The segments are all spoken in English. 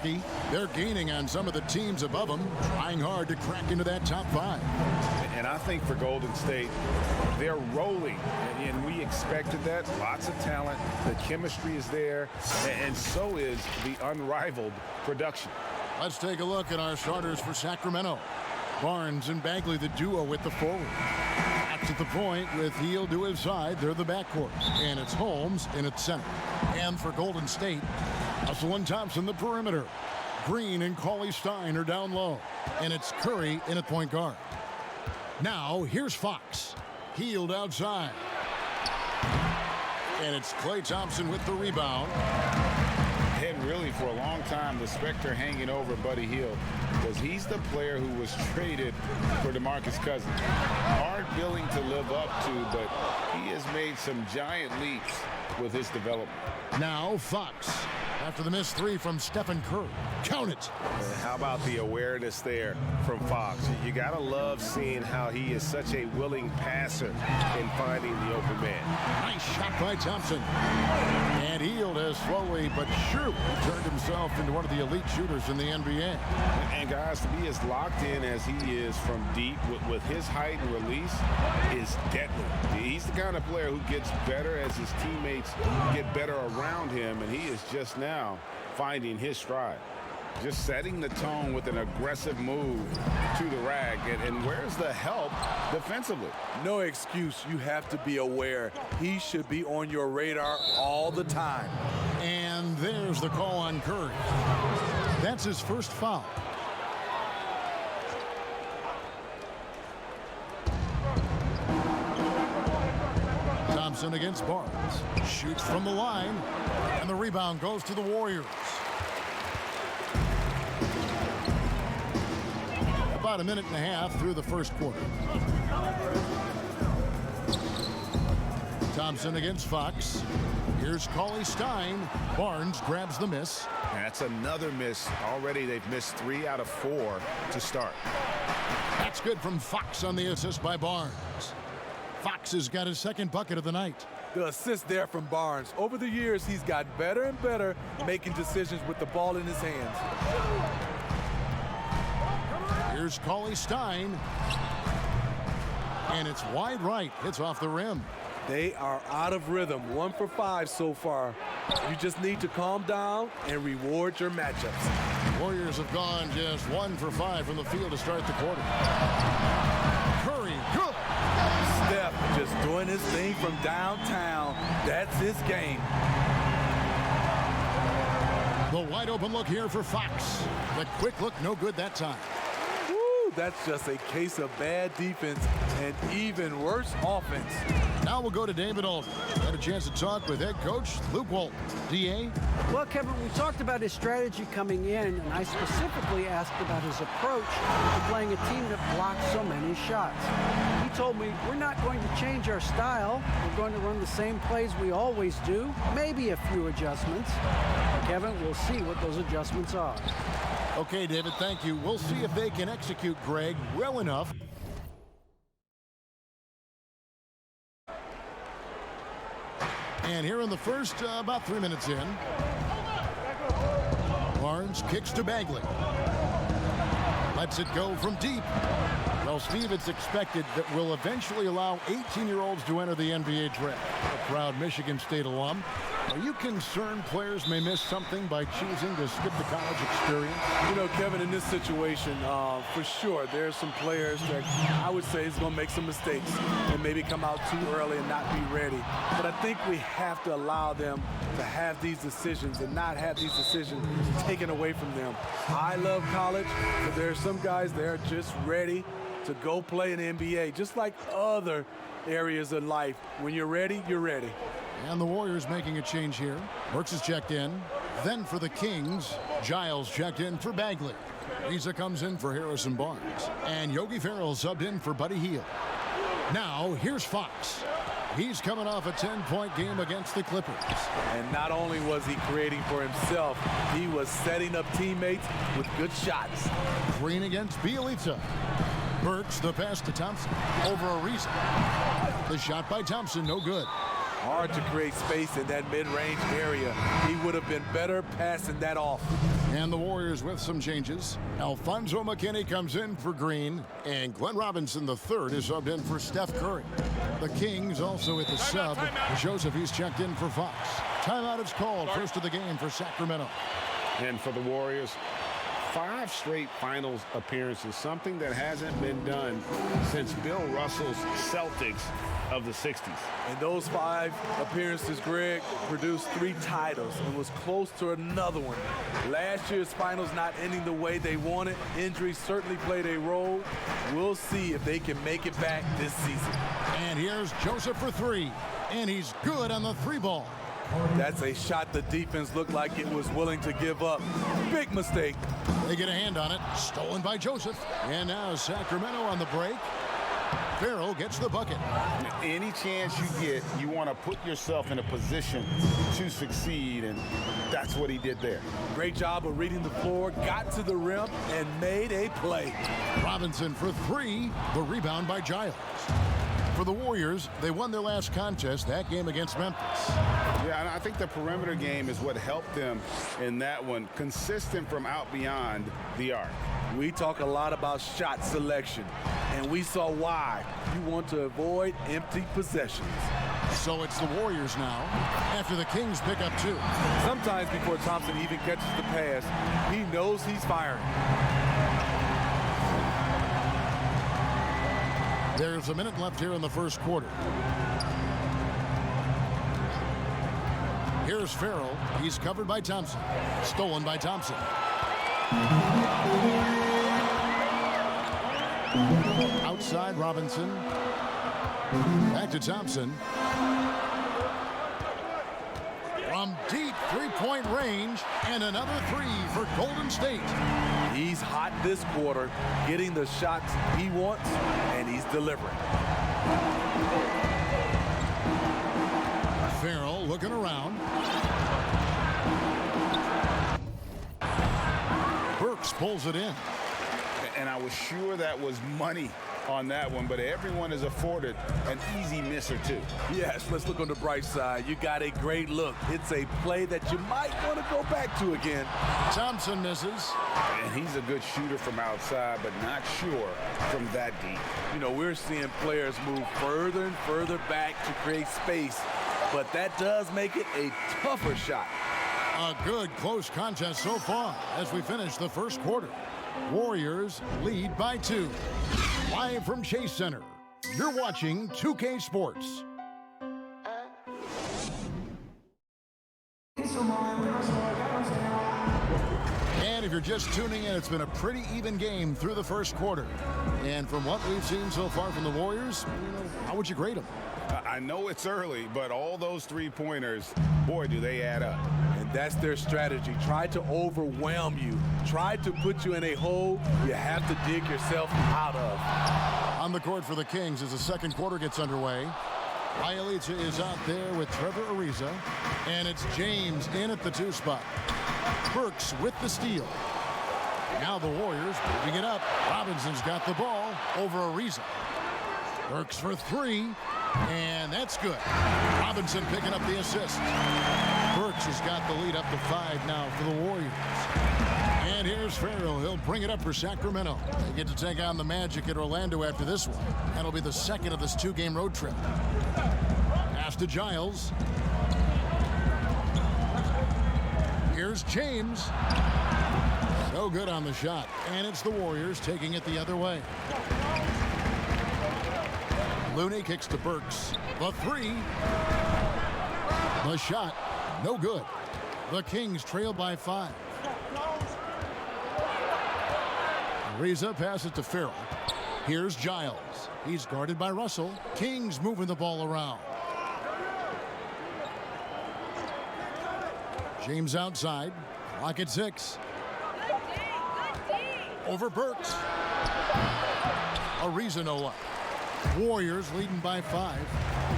Milwaukee. They're gaining on some of the teams above them, trying hard to crack into that top 5. And I think for Golden State, they're rolling, and we expected that. Lots of talent. The chemistry is there, and so is the unrivaled production. Let's take a look at our starters for Sacramento. Barnes and Bagley, the duo with the forward. That's at the point with Hield to his side. They're the backcourt. And it's Holmes in its center. And for Golden State, Russell and Thompson, the perimeter. Green and Cauley-Stein are down low. And it's Curry in at point guard. Now, here's Fox. Hield outside. And it's Klay Thompson with the rebound. And really, for a long time, the specter hanging over Buddy Hield, because he's the player who was traded for DeMarcus Cousins. Hard billing to live up to, but he has made some giant leaps with his development. Now Fox, after the missed 3 from Stephen Curry. Count it. How about the awareness there from Fox? You gotta love seeing how he is such a willing passer in finding the open man. Nice shot by Thompson. And Hield has slowly but surely turned himself into one of the elite shooters in the NBA. And guys, to be as locked in as he is from deep with his height and release is deadly. He's the kind of player who gets better as his teammates get better around him, and he is just now finding his stride. Just setting the tone with an aggressive move to the rack. And where's the help defensively? No excuse. You have to be aware. He should be on your radar all the time. And there's the call on Curry. That's his first foul. Thompson against Barnes. Shoots from the line. And the rebound goes to the Warriors. About a minute and a half through the first quarter. Thompson against Fox. Here's Cauley-Stein. Barnes grabs the miss. That's another miss. Already they've missed 3 out of 4 to start. That's good from Fox on the assist by Barnes. Fox has got his second bucket of the night. The assist there from Barnes. Over the years, he's gotten better and better making decisions with the ball in his hands. Here's Cauley-Stein. And it's wide right. Hits off the rim. They are out of rhythm. 1 for 5 so far. You just need to calm down and reward your matchups. Warriors have gone just 1 for 5 from the field to start the quarter. Curry, good. Steph just doing his thing from downtown. That's his game. The wide open look here for Fox. The quick look, no good that time. That's just a case of bad defense and even worse offense. Now we'll go to David Aldridge. Had a chance to talk with head coach Luke Walton. DA? Well, Kevin, we talked about his strategy coming in, and I specifically asked about his approach to playing a team that blocks so many shots. He told me, we're not going to change our style. We're going to run the same plays we always do, maybe a few adjustments. Kevin, we'll see what those adjustments are. Okay, David, thank you. We'll see if they can execute Greg well enough. And here in the first, about 3 minutes in, Barnes kicks to Bagley. Lets it go from deep. Well, Steve, it's expected that we'll eventually allow 18-year-olds to enter the NBA draft. A proud Michigan State alum. Are you concerned players may miss something by choosing to skip the college experience? You know, Kevin, in this situation, for sure, there's some players that I would say is going to make some mistakes and maybe come out too early and not be ready. But I think we have to allow them to have these decisions and not have these decisions taken away from them. I love college, but there are some guys that are just ready to go play in the NBA, just like other areas of life. When you're ready, you're ready. And the Warriors making a change here. Burks is checked in. Then for the Kings, Giles checked in for Bagley. Riza comes in for Harrison Barnes. And Yogi Ferrell subbed in for Buddy Hield. Now, here's Fox. He's coming off a 10-point game against the Clippers. And not only was he creating for himself, he was setting up teammates with good shots. Green against Bielitsa. Burks the pass to Thompson over Ariza. The shot by Thompson, no good. Hard to create space in that mid-range area. He would have been better passing that off. And the Warriors with some changes. Alfonso McKinney comes in for Green, and Glenn Robinson III is subbed in for Steph Curry. The Kings also at the sub. Joseph, he's checked in for Fox. Timeout is called. First of the game for Sacramento. And for the Warriors, 5 straight finals appearances, something that hasn't been done since Bill Russell's Celtics of the 60s. And those 5 appearances, Greg, produced 3 titles and was close to another one. Last year's finals not ending the way they wanted. Injuries certainly played a role. We'll see if they can make it back this season. And here's Joseph for 3, and he's good on the 3-ball. That's a shot the defense looked like it was willing to give up. Big mistake. They get a hand on it. Stolen by Joseph. And now Sacramento on the break. Farrell gets the bucket. Any chance you get, you want to put yourself in a position to succeed, and that's what he did there. Great job of reading the floor, got to the rim, and made a play. Robinson for 3. The rebound by Giles. For the Warriors, they won their last contest, that game against Memphis. Yeah, and I think the perimeter game is what helped them in that one. Consistent from out beyond the arc. We talk a lot about shot selection, and we saw why. You want to avoid empty possessions. So it's the Warriors now, after the Kings pick up 2. Sometimes before Thompson even catches the pass, he knows he's firing. There's a minute left here in the first quarter. Here's Farrell. He's covered by Thompson. Stolen by Thompson. Outside Robinson. Back to Thompson. From deep three-point range, and another 3 for Golden State. He's hot this quarter, getting the shots he wants, and he's delivering. Farrell looking around. Burks pulls it in. And I was sure that was money on that one, but everyone is afforded an easy miss or 2. Yes, let's look on the bright side. You got a great look. It's a play that you might want to go back to again. Thompson misses. And he's a good shooter from outside, but not sure from that deep. You know, we're seeing players move further and further back to create space, but that does make it a tougher shot. A good close contest so far as we finish the first quarter. Warriors lead by 2. Live from Chase Center, you're watching 2K Sports. And if you're just tuning in, it's been a pretty even game through the first quarter. And from what we've seen so far from the Warriors, how would you grade them? I know it's early, but all those 3-pointers, boy, do they add up. And that's their strategy. Try to overwhelm you. Try to put you in a hole you have to dig yourself out of. On the court for the Kings as the second quarter gets underway. Bjelica is out there with Trevor Ariza. And it's James in at the 2 spot. Burks with the steal. Now the Warriors moving it up. Robinson's got the ball over Ariza. Burks for 3. And that's good. Robinson picking up the assist. Burks has got the lead up to 5 now for the Warriors. And here's Farrell. He'll bring it up for Sacramento. They get to take on the Magic at Orlando after this one. That'll be the second of this 2-game road trip. Pass to Giles. Here's James. So good on the shot. And it's the Warriors taking it the other way. Looney kicks to Burks. The 3. The shot, no good. The Kings trail by 5. Ariza passes to Farrell. Here's Giles. He's guarded by Russell. Kings moving the ball around. James outside. Clock at 6. Over Burks. Ariza no up. Warriors leading by 5.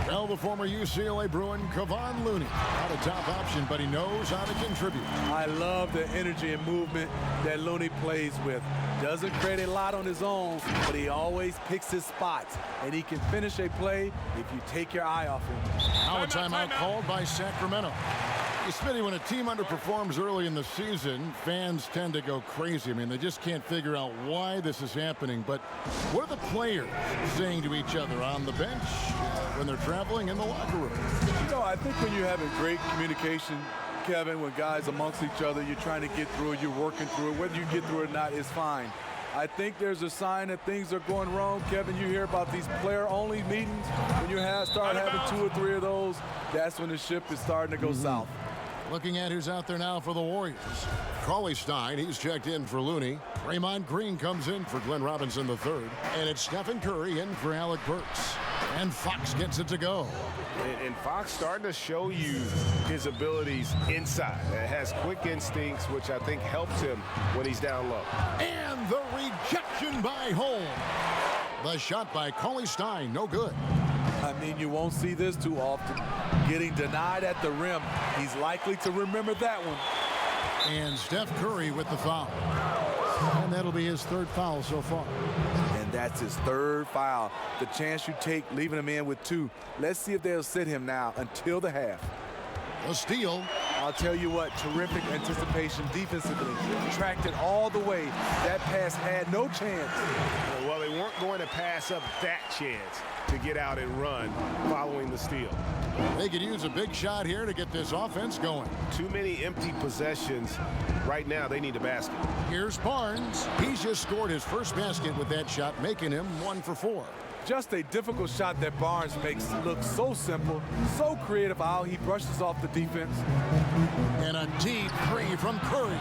Well, the former UCLA Bruin, Kevon Looney, not a top option, but he knows how to contribute. I love the energy and movement that Looney plays with. Doesn't create a lot on his own, but he always picks his spots, and he can finish a play if you take your eye off him. Now a timeout called by Sacramento. Smitty, when a team underperforms early in the season, fans tend to go crazy. I mean, they just can't figure out why this is happening. But what are the players saying to each other on the bench, when they're traveling, in the locker room? You know, I think when you're having great communication, Kevin, when guys amongst each other, you're trying to get through it, you're working through it. Whether you get through it or not is fine. I think there's a sign that things are going wrong. Kevin, you hear about these player-only meetings. When you start having 2 or 3 of those, that's when the ship is starting to go south. Looking at who's out there now for the Warriors. Cauley-Stein, he's checked in for Looney. Draymond Green comes in for Glenn Robinson III. And it's Stephen Curry in for Alec Burks. And Fox gets it to go. And Fox starting to show you his abilities inside. Has quick instincts, which I think helps him when he's down low. And the rejection by Holmes. The shot by Cauley-Stein, no good. I mean, you won't see this too often. Getting denied at the rim. He's likely to remember that one. And Steph Curry with the foul. And that'll be his 3rd foul so far. And that's his 3rd foul. The chance you take leaving him in with 2. Let's see if they'll sit him now until the half. A steal. I'll tell you what, terrific anticipation defensively. Tracked it all the way. That pass had no chance. Well, they weren't going to pass up that chance to get out and run following the steal. They could use a big shot here to get this offense going. Too many empty possessions. Right now, they need a basket. Here's Barnes. He's just scored his first basket with that shot, making him 1 for 4. Just a difficult shot that Barnes makes look so simple, so creative how he brushes off the defense. And a deep 3 from Curry.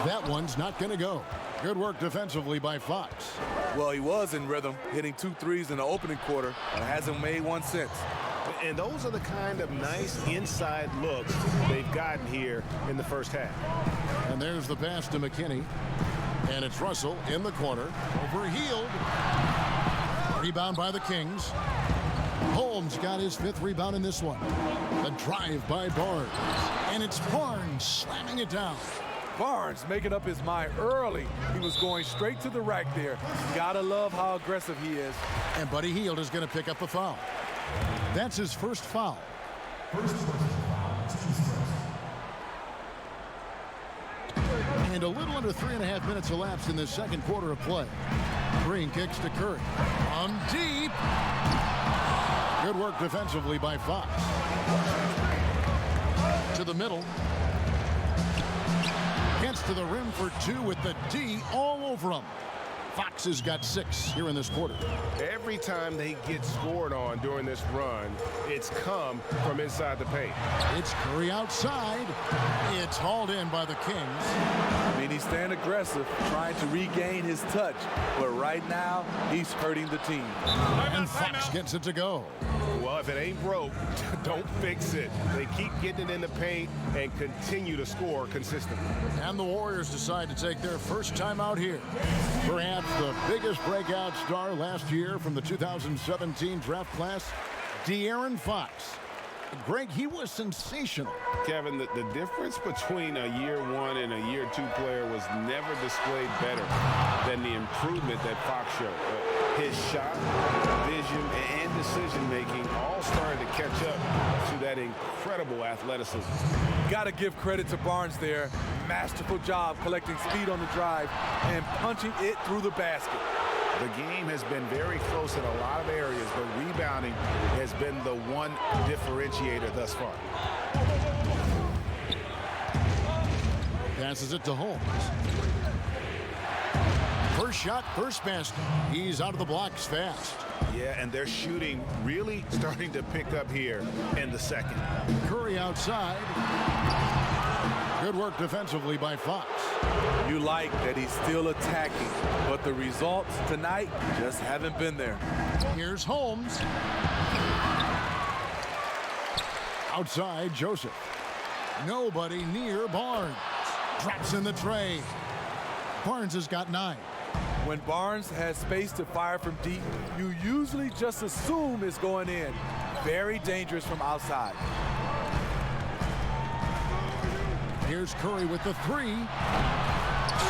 That one's not going to go. Good work defensively by Fox. Well, he was in rhythm, hitting 2 threes in the opening quarter, and hasn't made one since. And those are the kind of nice inside looks they've gotten here in the first half. And there's the pass to McKinney. And it's Russell in the corner. Overhealed. Rebound by the Kings. Holmes got his 5th rebound in this one. The drive by Barnes. And it's Barnes slamming it down. Barnes making up his mind early. He was going straight to the rack there. Gotta love how aggressive he is. And Buddy Hield is going to pick up the foul. That's his 1st foul. And a little under 3.5 minutes elapsed in this 2nd quarter of play. Green kicks to Curry. On deep. Good work defensively by Fox. To the middle. Gets to the rim for 2 with the D all over him. Fox has got 6 here in this quarter. Every time they get scored on during this run, it's come from inside the paint. It's Curry outside. It's hauled in by the Kings. I mean, he's staying aggressive, trying to regain his touch. But right now, he's hurting the team. And Fox gets it to go. Well, if it ain't broke, don't fix it. They keep getting it in the paint and continue to score consistently. And the Warriors decide to take their first time out here. Perhaps the biggest breakout star last year from the 2017 draft class, De'Aaron Fox. Greg, he was sensational. Kevin, the difference between a year 1 and a year 2 player was never displayed better than the improvement that Fox showed. His shot, vision, and decision-making all started to catch up to that incredible athleticism. Got to give credit to Barnes there. Masterful job collecting speed on the drive and punching it through the basket. The game has been very close in a lot of areas, but rebounding has been the one differentiator thus far. Passes it to Holmes. First shot, first basket. He's out of the blocks fast. Yeah, and their shooting really starting to pick up here in the 2nd. Curry outside. Good work defensively by Fox. You like that he's still attacking, but the results tonight just haven't been there. Here's Holmes. Outside, Joseph. Nobody near Barnes. Drops in the tray. Barnes has got 9. When Barnes has space to fire from deep, you usually just assume it's going in. very dangerous from outside. Here's Curry with the three.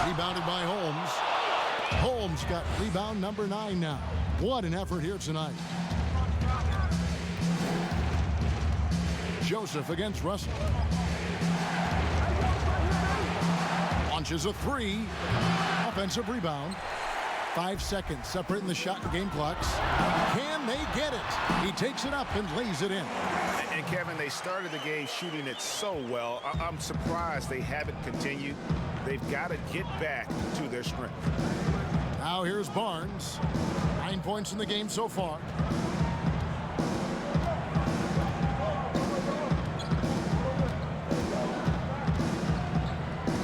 Rebounded by Holmes. Holmes got rebound number 9 now. What an effort here tonight. Joseph against Russell. Launches a three. Offensive rebound. 5 seconds separating the shot and game clocks. Can they get it? He takes it up and lays it in. And Kevin, they started the game shooting it so well. I'm surprised they haven't continued. They've got to get back to their strength. Now here's Barnes. 9 points in the game so far.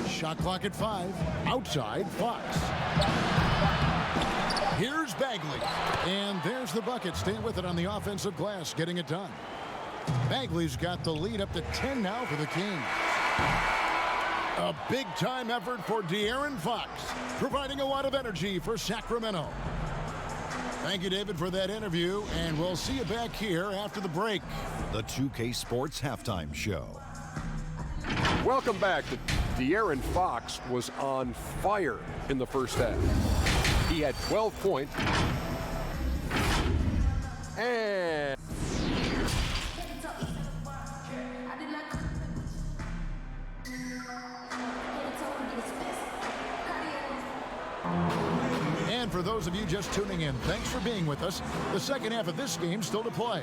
Shot clock at 5. Outside, Fox. Here's Bagley. And there's the bucket. Staying with it on the offensive glass, getting it done. Bagley's got the lead up to 10 now for the Kings. A big-time effort for De'Aaron Fox, providing a lot of energy for Sacramento. Thank you, David, for that interview, and we'll see you back here after the break. The 2K Sports Halftime Show. Welcome back. De'Aaron Fox was on fire in the first half. He had 12 points. And And for those of you just tuning in, thanks for being with us. The second half of this game still to play.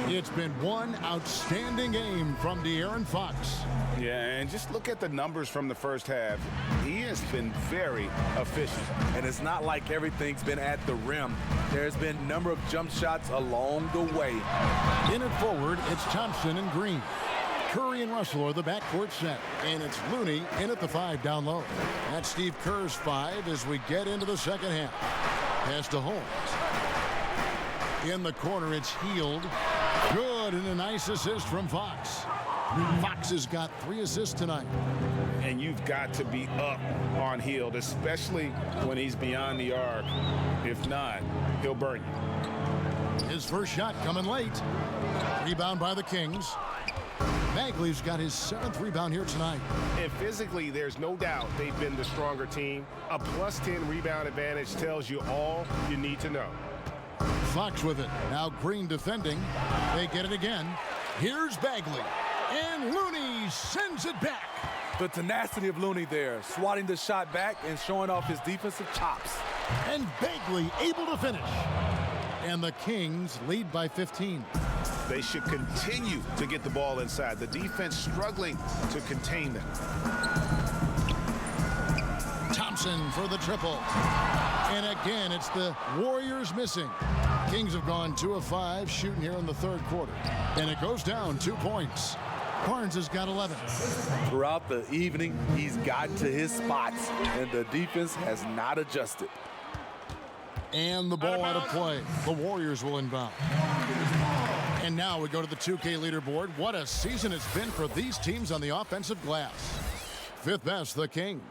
It's been one outstanding game from De'Aaron Fox. Yeah, and just look at the numbers from the first half. He has been very efficient. And it's not like everything's been at the rim. There's been a number of jump shots along the way. In it forward, it's Thompson and Green. Curry and Russell are the backcourt set. And it's Looney in at the 5 down low. That's Steve Kerr's 5 as we get into the second half. Pass to Holmes. In the corner, it's Hield. Good, and a nice assist from Fox. Fox has got 3 assists tonight. And you've got to be up on Hield, especially when he's beyond the arc. If not, he'll burn you. His first shot coming late. Rebound by the Kings. Bagley's got his 7th rebound here tonight. And physically, there's no doubt they've been the stronger team. A +10 rebound advantage tells you all you need to know. Fox with it. Now Green defending. They get it again. Here's Bagley. And Looney sends it back. The tenacity of Looney there, swatting the shot back and showing off his defensive chops. And Bagley able to finish. And the Kings lead by 15. They should continue to get the ball inside. The defense struggling to contain them. Thompson for the triple. And again, it's the Warriors missing. Kings have gone 2 of 5 shooting here in the third quarter. And it goes down 2 points. Barnes has got 11. Throughout the evening, he's gotten to his spots, and the defense has not adjusted. And the ball out of play. The Warriors will inbound. And now we go to the 2K leaderboard. What a season it's been for these teams on the offensive glass. 5th best, the Kings.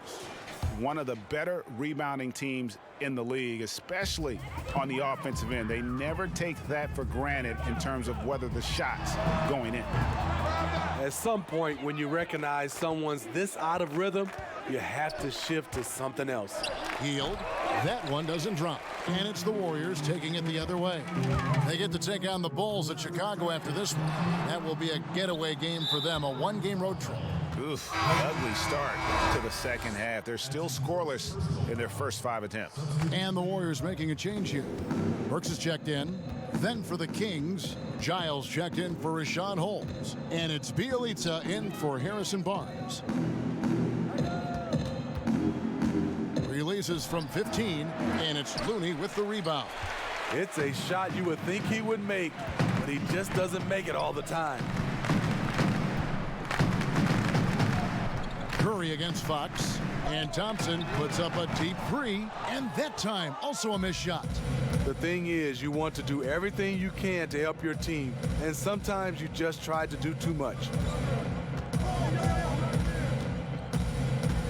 One of the better rebounding teams in the league, especially on the offensive end. They never take that for granted in terms of whether the shot's going in. At some point, when you recognize someone's this out of rhythm, you have to shift to something else. Hield. That one doesn't drop. And it's the Warriors taking it the other way. They get to take on the Bulls at Chicago after this one. That will be a getaway game for them, a 1-game road trip. Oof, ugly start to the second half. They're still scoreless in their first 5 attempts. And the Warriors making a change here. Burks is checked in. Then for the Kings, Giles checked in for Richaun Holmes. And it's Bjelica in for Harrison Barnes. Releases from 15, and it's Looney with the rebound. It's a shot you would think he would make, but he just doesn't make it all the time. Curry against Fox, and Thompson puts up a deep 3, and that time also a missed shot. The thing is, you want to do everything you can to help your team, and sometimes you just try to do too much.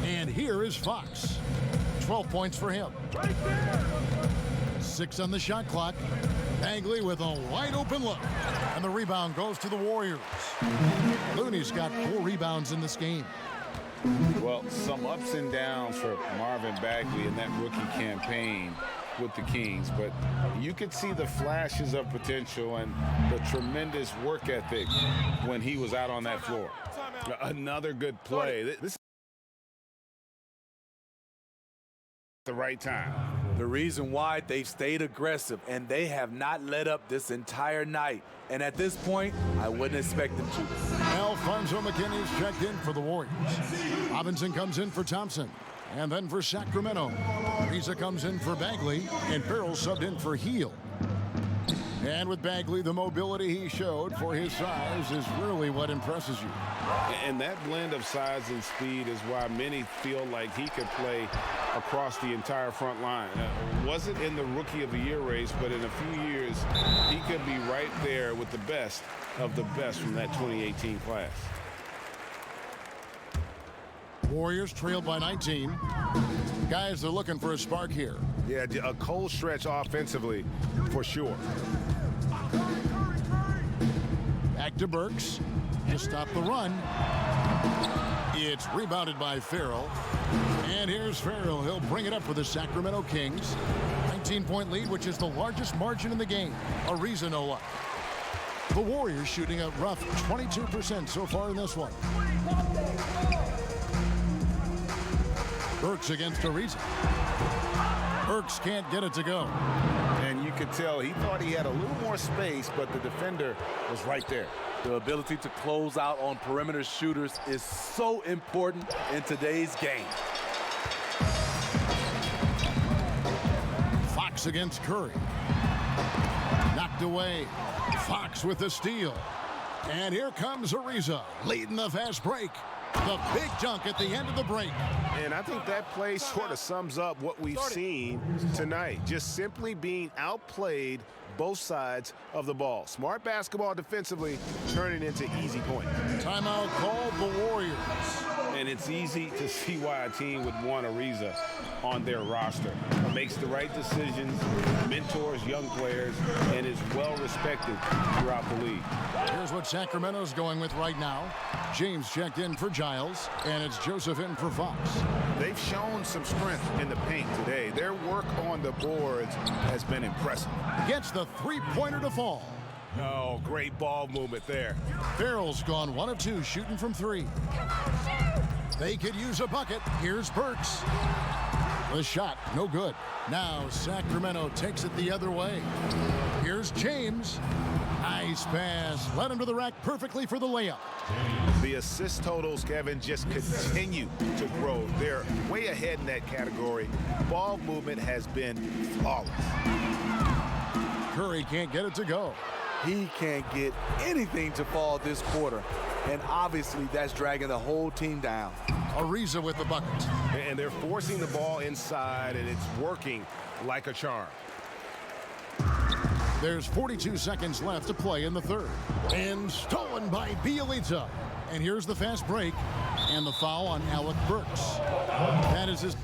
And here is Fox. 12 points for him. 6 on the shot clock. Bagley with a wide open look. And the rebound goes to the Warriors. Looney's got 4 rebounds in this game. Well, some ups and downs for Marvin Bagley in that rookie campaign with the Kings, but you could see the flashes of potential and the tremendous work ethic when he was out on that floor. Another good play. This is the right time. The reason why they've stayed aggressive and they have not let up this entire night. And at this point, I wouldn't expect them to. Alfonso McKinney's checked in for the Warriors. Robinson comes in for Thompson. And then for Sacramento, Riza comes in for Bagley, and Farrell subbed in for Heel. And with Bagley, the mobility he showed for his size is really what impresses you. And that blend of size and speed is why many feel like he could play across the entire front line. Wasn't in the Rookie of the Year race, but in a few years, he could be right there with the best of the best from that 2018 class. Warriors trailed by 19. Guys, they're looking for a spark here. Yeah, a cold stretch offensively, for sure. Back to Burks to stop the run. It's rebounded by Farrell. And here's Farrell. He'll bring it up for the Sacramento Kings. 19-point lead, which is the largest margin in the game. Ariza no luck. The Warriors shooting a rough 22% so far in this one. Burks against Ariza. Burks can't get it to go. And you could tell he thought he had a little more space, but the defender was right there. The ability to close out on perimeter shooters is so important in today's game. Fox against Curry. Knocked away. Fox with the steal. And here comes Ariza leading the fast break. The big dunk at the end of the break. And I think that play sort of sums up what we've seen tonight. Just simply being outplayed both sides of the ball. Smart basketball defensively, turning into easy points. Timeout called the Warriors. And it's easy to see why a team would want Ariza on their roster. Makes the right decisions, mentors young players, and is well respected throughout the league. Here's what Sacramento's going with right now. James checked in for Giles, and it's Joseph in for Fox. They've shown some strength in the paint today. Their work on the boards has been impressive. Gets the three-pointer to fall. Oh, great ball movement there. Farrell's gone 1 of 2 shooting from 3. They could use a bucket. Here's Burks. The shot, no good. Now Sacramento takes it the other way. Here's James. Nice pass. Led him to the rack perfectly for the layup. The assist totals, Kevin, just continue to grow. They're way ahead in that category. Ball movement has been flawless. Curry can't get it to go. He can't get anything to fall this quarter. And obviously, that's dragging the whole team down. Ariza with the bucket. And they're forcing the ball inside, and it's working like a charm. There's 42 seconds left to play in the third. And stolen by Bjelica. And here's the fast break and the foul on Alec Burks. That is his